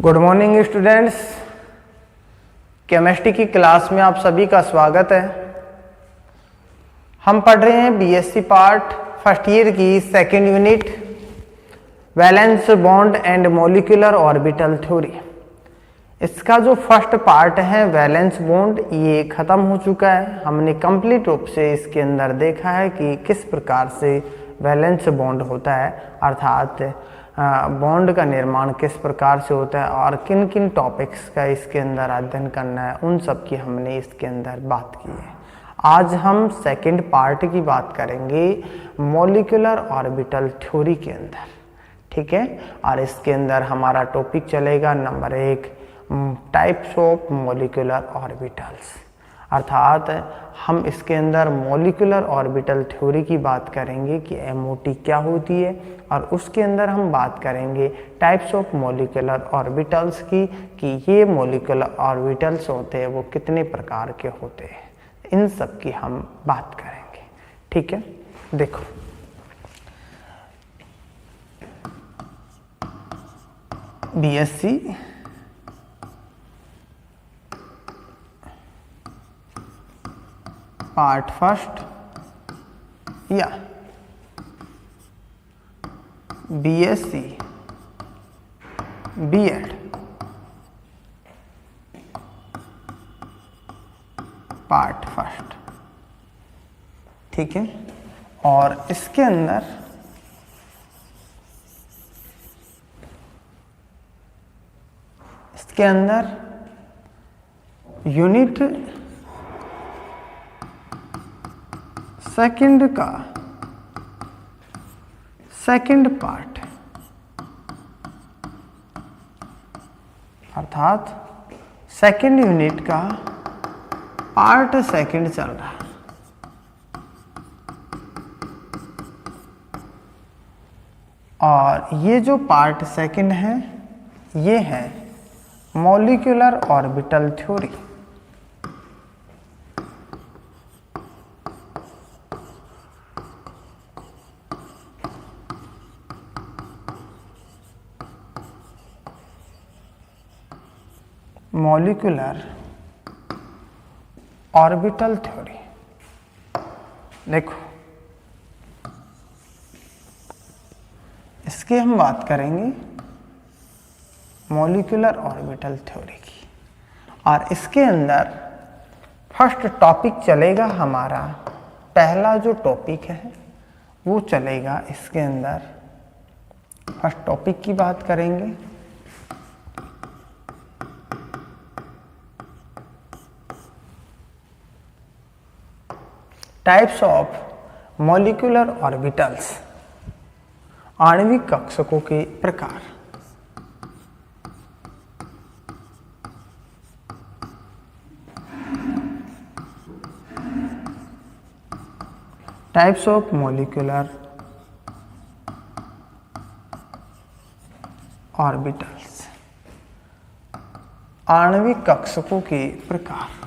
Good morning students. Chemistry की class में आप सभी का स्वागत है। हम पढ़ रहे हैं बीएससी पार्ट फर्स्ट ईयर की second unit valence bond and molecular orbital theory. इसका जो फर्स्ट पार्ट है वैलेंस बॉन्ड, ये खत्म हो चुका है। हमने कंप्लीट रूप से इसके अंदर देखा है कि किस प्रकार से वैलेंस बॉन्ड होता है, अर्थात बॉन्ड का निर्माण किस प्रकार से होता है और किन किन टॉपिक्स का इसके अंदर अध्ययन करना है, उन सब की हमने इसके अंदर बात की है। आज हम सेकंड पार्ट की बात करेंगे मॉलिक्यूलर ऑर्बिटल थ्योरी के अंदर, ठीक है। और इसके अंदर हमारा टॉपिक चलेगा number 1, types of molecular orbitals, अर्थात हम इसके अंदर मॉलिक्यूलर ऑर्बिटल थ्योरी की बात करेंगे कि एमओटी क्या होती है, और उसके अंदर हम बात करेंगे टाइप्स ऑफ मॉलिक्यूलर ऑर्बिटल्स की कि ये मॉलिक्यूलर ऑर्बिटल्स होते हैं वो कितने प्रकार के होते हैं, इन सब की हम बात करेंगे, ठीक है। देखो बीएससी पार्ट फर्स्ट या बीएससी बीएड पार्ट फर्स्ट, ठीक है। और इसके अंदर यूनिट सेकंड का सेकंड पार्ट, अर्थात सेकंड यूनिट का पार्ट सेकंड चल रहा है। और ये जो पार्ट सेकंड है ये है molecular orbital theory. Molecular orbital theory, देखो इसकी हम बात करेंगे मॉलिक्यूलर ऑर्बिटल थ्योरी की। और इसके अंदर फर्स्ट टॉपिक चलेगा हमारा, पहला जो टॉपिक है वो चलेगा इसके अंदर, फर्स्ट टॉपिक की बात करेंगे टाइप्स ऑफ मॉलिक्यूलर ऑर्बिटल्स, आणविक कक्षकों के प्रकार। टाइप्स ऑफ मॉलिक्यूलर ऑर्बिटल्स, आणविक कक्षकों के प्रकार।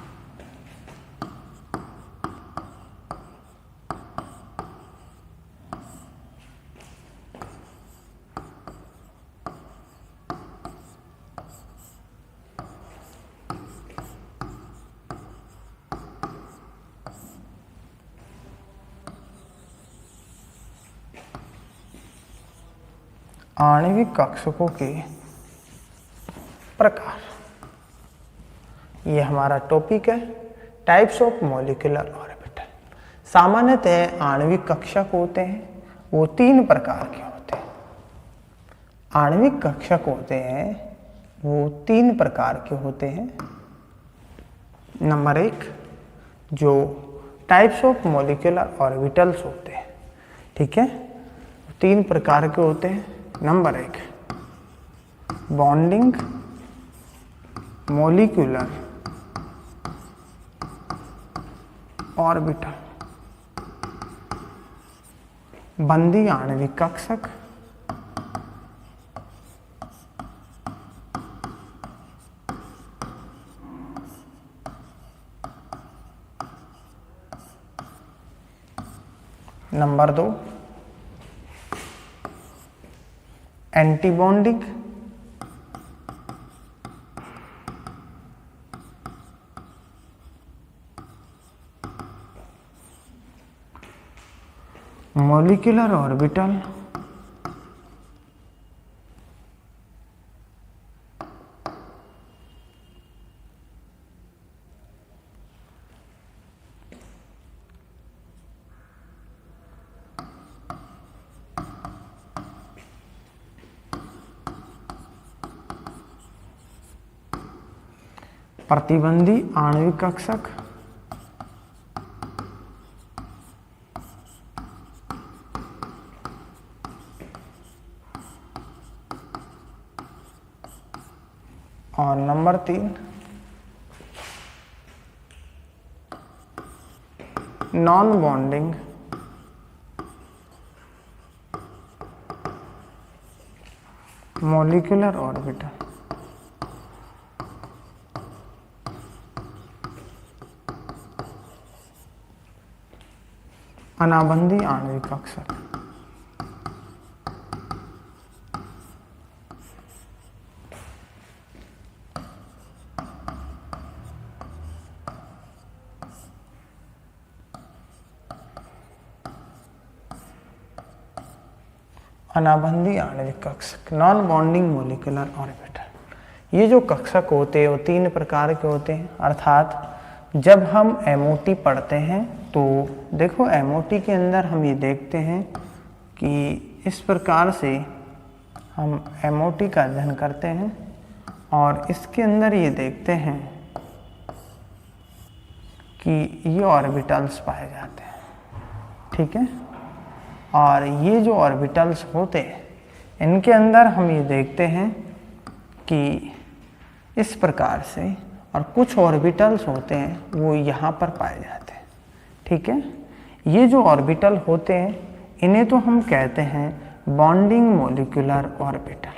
आणविक कक्षकों के प्रकार, ये हमारा टॉपिक है टाइप्स ऑफ मॉलिक्यूलर ऑर्बिटल। सामान्यतः आणविक कक्षक होते हैं वो 3 प्रकार के होते हैं। आणविक कक्षक होते हैं वो 3 प्रकार के होते हैं। नंबर 1 जो टाइप्स ऑफ मॉलिक्यूलर ऑर्बिटल्स होते हैं, ठीक है, 3 प्रकार के होते हैं। नंबर 1 बॉन्डिंग मॉलिक्यूलर ऑर्बिटल, बंदी आणविक कक्षक। Number 2 anti bonding molecular orbital प्रतिबंधी आणविक कक्षक और number 3 non bonding molecular orbital. अनाबंधी आणविक कक्षक। अनाबंधी आणविक कक्षक, नॉन बॉन्डिंग मॉलिक्यूलर ऑर्बिटल। ये जो कक्षक होते हैं वो 3 प्रकार के होते हैं। अर्थात जब हम MOT पढ़ते हैं तो देखो MOT के अंदर हम ये देखते हैं कि इस प्रकार से हम MOT का अध्ययन करते हैं और इसके अंदर ये देखते हैं कि ये ऑर्बिटल्स पाए जाते हैं, ठीक है। और ये जो ऑर्बिटल्स होते हैं इनके अंदर हम ये देखते हैं कि इस प्रकार से, और कुछ ऑर्बिटल्स होते हैं वो यहाँ पर पाए जाते हैं, ठीक है। ये जो ऑर्बिटल होते हैं इन्हें तो हम कहते हैं बॉन्डिंग मॉलिक्यूलर ऑर्बिटल,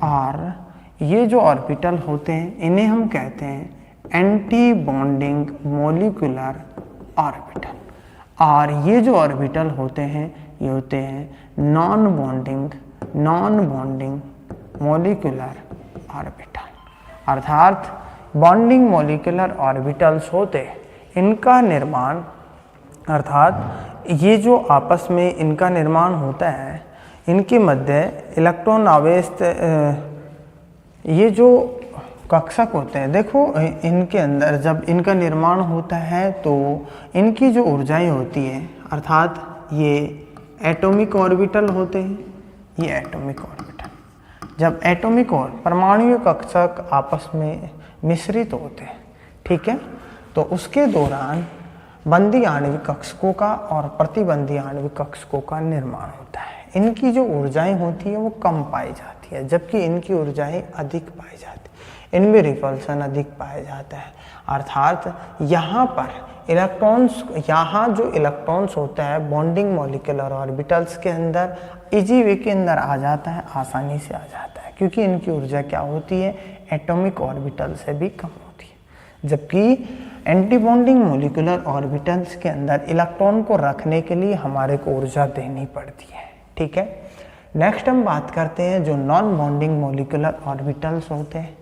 और ये जो ऑर्बिटल होते हैं इन्हें हम कहते हैं एंटी बॉन्डिंग मॉलिक्यूलर ऑर्बिटल, और ये जो ऑर्बिटल होते हैं ये होते हैं नॉन बॉन्डिंग मॉलिक्यूलर ऑर्बिटल। अर्थात बॉन्डिंग मॉलिक्यूलर ऑर्बिटल्स होते इनका निर्माण, अर्थात ये जो आपस में इनका निर्माण होता है, इनके मध्य इलेक्ट्रॉन आवेश, ये जो कक्षक होते हैं देखो इनके अंदर जब इनका निर्माण होता है तो इनकी जो ऊर्जाएं होती है, अर्थात ये एटॉमिक ऑर्बिटल होते हैं, ये एटॉमिक ऑर्बिटल जब एटॉमिक और परमाणु कक्षक आपस में मिश्रित होते हैं, ठीक है, तो उसके दौरान बंदी आणविक कक्षकों का और प्रतिबंधी आणविक कक्षकों का निर्माण होता है। इनकी जो ऊर्जाएं होती है वो कम पाई जाती है, जबकि इनकी ऊर्जाएं अधिक पाई जाती है, इनमें रिपल्सन अधिक पाया जाता है। अर्थात यहाँ पर इलेक्ट्रॉन्स, यहाँ जो इलेक्ट्रॉन्स होता है बॉन्डिंग मॉलिक्यूलर ऑर्बिटल्स के अंदर इजी वे के अंदर आ जाता है, आसानी से आ जाता है, क्योंकि इनकी ऊर्जा क्या होती है, एटॉमिक ऑर्बिटल से भी कम होती है। जबकि एंटी बॉन्डिंग मॉलिक्यूलर ऑर्बिटल्स के अंदर इलेक्ट्रॉन को रखने के लिए हमारे को ऊर्जा देनी पड़ती है, ठीक है। नेक्स्ट हम बात करते हैं जो नॉन बॉन्डिंग मॉलिक्यूलर ऑर्बिटल्स होते हैं।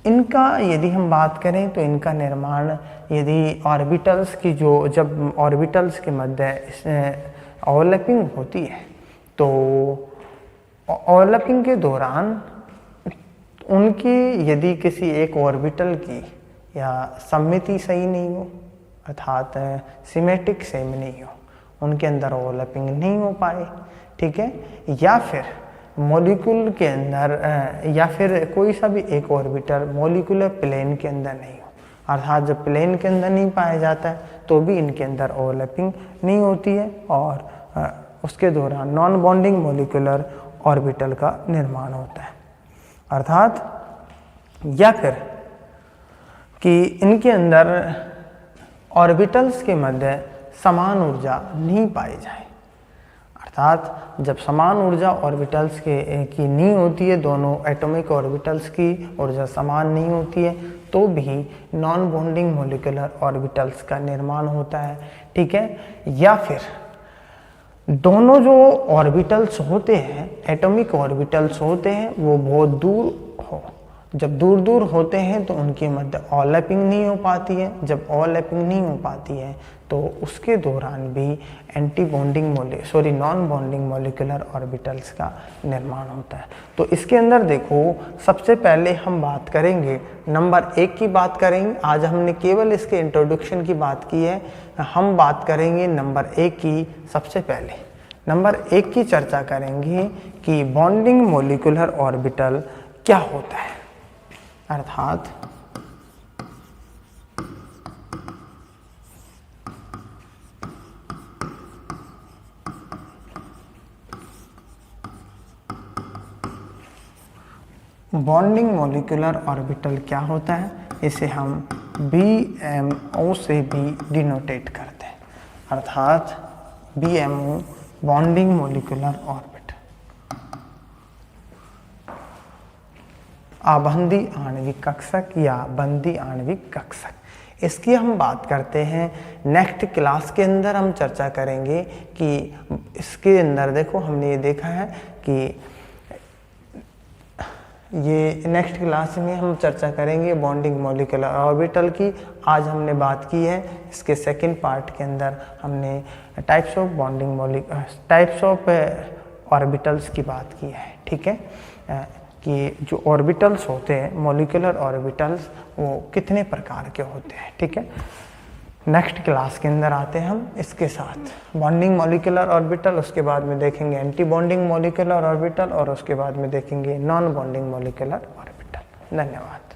इनका यदि हम बात करें तो इनका निर्माण, यदि ऑर्बिटल्स की जब ऑर्बिटल्स के मध्य ओवरलैपिंग होती है तो ओवरलैपिंग के दौरान उनकी यदि किसी एक ऑर्बिटल की या सममिति सही नहीं हो, अर्थात सिमेट्रिक सेम नहीं हो, उनके अंदर ओवरलैपिंग नहीं हो पाए, ठीक है, या फिर मॉलिक्यूल के अंदर या फिर कोई सा भी एक ऑर्बिटल मॉलिक्यूलर प्लेन के अंदर नहीं हो, अर्थात जब प्लेन के अंदर नहीं पाया जाता है तो भी इनके अंदर ओवरलैपिंग नहीं होती है और उसके दौरान नॉन बॉन्डिंग मॉलिक्यूलर ऑर्बिटल का निर्माण होता है। अर्थात या फिर कि इनके अंदर ऑर्बिटल्स के मध्य समान ऊर्जा नहीं पाई जाए, अर्थात जब समान ऊर्जा ऑर्बिटल्स की नहीं होती है, दोनों एटॉमिक ऑर्बिटल्स की ऊर्जा समान नहीं होती है, तो भी नॉन बॉन्डिंग मॉलिक्यूलर ऑर्बिटल्स का निर्माण होता है, ठीक है। या फिर दोनों जो ऑर्बिटल्स होते हैं, एटॉमिक ऑर्बिटल्स होते हैं, वो बहुत दूर हो, जब दूर दूर होते हैं तो उनके मध्य ओवरलैपिंग नहीं हो पाती है। जब ओवरलैपिंग नहीं हो पाती है तो उसके दौरान भी नॉन बॉन्डिंग मॉलिक्यूलर ऑर्बिटल्स का निर्माण होता है। तो इसके अंदर देखो, सबसे पहले हम बात करेंगे नंबर 1 की बात करेंगे। आज हमने केवल इसके इंट्रोडक्शन की बात की है, हम बात करेंगे नंबर 1 की। सबसे पहले नंबर 1 की चर्चा करेंगे कि बॉन्डिंग मॉलिक्यूलर ऑर्बिटल क्या होता है, अर्थात बॉन्डिंग मॉलिक्यूलर ऑर्बिटल क्या होता है, इसे हम BMO से भी डिनोटेट करते हैं, अर्थात BMO बॉन्डिंग मॉलिक्यूलर ऑर्बिटल, आबंधी आणविक कक्षक या बंधी आणविक कक्षक। इसकी हम बात करते हैं नेक्स्ट क्लास के अंदर। हम चर्चा करेंगे कि इसके अंदर देखो, हमने ये देखा है कि ये नेक्स्ट क्लास में हम चर्चा करेंगे बॉन्डिंग मॉलिक्यूलर ऑर्बिटल की। आज हमने बात की है इसके सेकंड पार्ट के अंदर हमने टाइप्स ऑफ ऑर्बिटल्स की बात की है। ठीक है, कि जो ऑर्बिटल्स होते हैं मॉलिक्यूलर ऑर्बिटल्स वो कितने प्रकार के होते हैं। ठीक है, नेक्स्ट क्लास के अंदर आते हैं हम इसके साथ बॉन्डिंग मॉलिक्यूलर ऑर्बिटल, उसके बाद में देखेंगे एंटी बॉन्डिंग मॉलिक्यूलर ऑर्बिटल और उसके बाद में देखेंगे नॉन बॉन्डिंग मॉलिक्यूलर ऑर्बिटल। धन्यवाद।